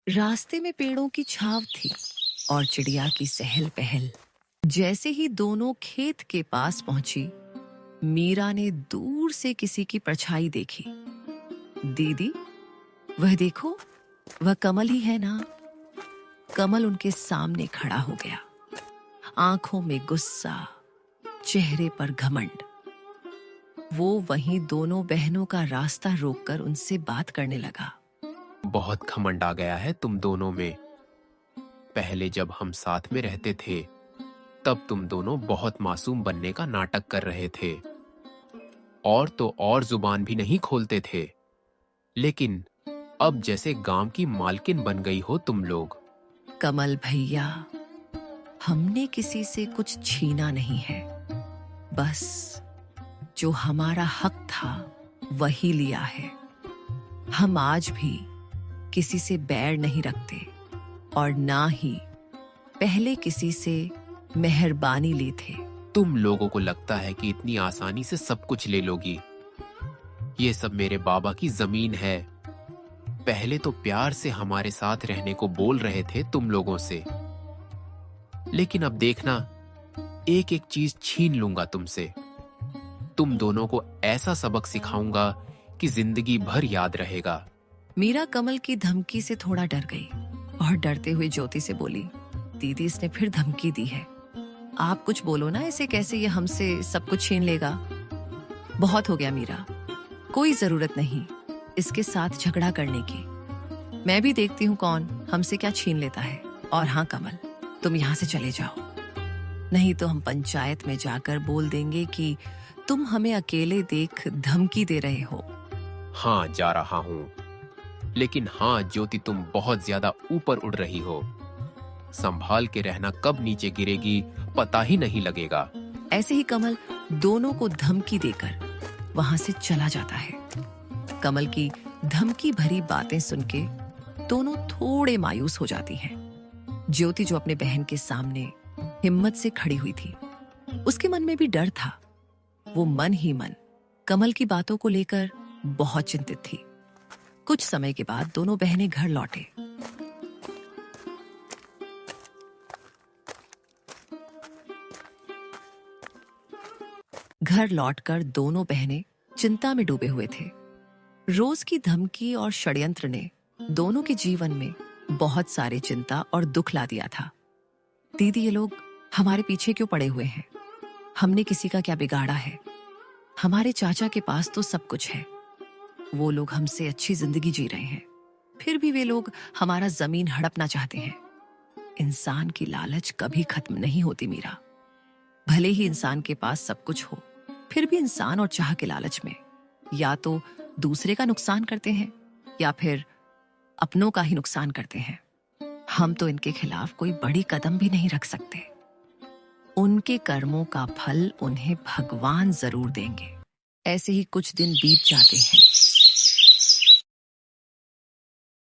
रास्ते में पेड़ों की छाव थी और चिड़िया की सहल पहल। जैसे ही दोनों खेत के पास पहुंची, मीरा ने दूर से किसी की परछाई देखी। दीदी, वह देखो, वह कमल ही है ना। कमल उनके सामने खड़ा हो गया, आंखों में गुस्सा, चेहरे पर घमंड। वो वहीं दोनों बहनों का रास्ता रोककर उनसे बात करने लगा। बहुत घमंड आ गया है तुम दोनों में। पहले जब हम साथ में रहते थे, तब तुम दोनों बहुत मासूम बनने का नाटक कर रहे थे और तो और जुबान भी नहीं खोलते थे। लेकिन अब जैसे गांव की मालकिन बन गई हो तुम लोग। कमल भैया, हमने किसी से कुछ छीना नहीं है, बस जो हमारा हक था वही लिया है। हम आज भी किसी से बैर नहीं रखते और ना ही पहले किसी से मेहरबानी ली थे। तुम लोगों को लगता है कि इतनी आसानी से सब कुछ ले लोगी। ये सब मेरे बाबा की जमीन है। पहले तो प्यार से हमारे साथ रहने को बोल रहे थे तुम लोगों से, लेकिन अब देखना, एक एक चीज छीन लूंगा तुमसे। तुम दोनों को ऐसा सबक सिखाऊंगा कि जिंदगी भर याद रहेगा। मीरा कमल की धमकी से थोड़ा डर गई और डरते हुए ज्योति से बोली, दीदी, इसने फिर धमकी दी है। आप कुछ बोलो ना, इसे कैसे ये हमसे सब कुछ छीन लेगा। बहुत हो गया मीरा, कोई जरूरत नहीं इसके साथ झगड़ा करने की। मैं भी देखती हूँ कौन हमसे क्या छीन लेता है। और हाँ कमल, तुम यहाँ से चले जाओ, नहीं तो हम पंचायत में जाकर बोल देंगे कि तुम हमें अकेले देख धमकी दे रहे हो। हाँ, जा रहा हूं। लेकिन हाँ ज्योति, तुम बहुत ज्यादा ऊपर उड़ रही हो। संभाल के रहना, कब नीचे गिरेगी पता ही नहीं लगेगा। ऐसे ही कमल दोनों को धमकी देकर वहां से चला जाता है। कमल की धमकी भरी बातें सुन के दोनों थोड़े मायूस हो जाती हैं। ज्योति, जो अपने बहन के सामने हिम्मत से खड़ी हुई थी, उसके मन में भी डर था। वो मन ही मन कमल की बातों को लेकर बहुत चिंतित थी। कुछ समय के बाद दोनों बहनें घर लौटे। घर लौटकर दोनों बहनें चिंता में डूबे हुए थे। रोज की धमकी और षड्यंत्र ने दोनों के जीवन में बहुत सारी चिंता और दुख ला दिया था। दीदी, ये लोग हमारे पीछे क्यों पड़े हुए हैं? हमने किसी का क्या बिगाड़ा है? हमारे चाचा के पास तो सब कुछ है, वो लोग हमसे अच्छी जिंदगी जी रहे हैं, फिर भी वे लोग हमारा जमीन हड़पना चाहते हैं। इंसान की लालच कभी खत्म नहीं होती मीरा। भले ही इंसान के पास सब कुछ हो, फिर भी इंसान और चाह के लालच में या तो दूसरे का नुकसान करते हैं या फिर अपनों का ही नुकसान करते हैं। हम तो इनके खिलाफ कोई बड़ी कदम भी नहीं रख सकते। उनके कर्मों का फल उन्हें भगवान जरूर देंगे। ऐसे ही कुछ दिन बीत जाते हैं।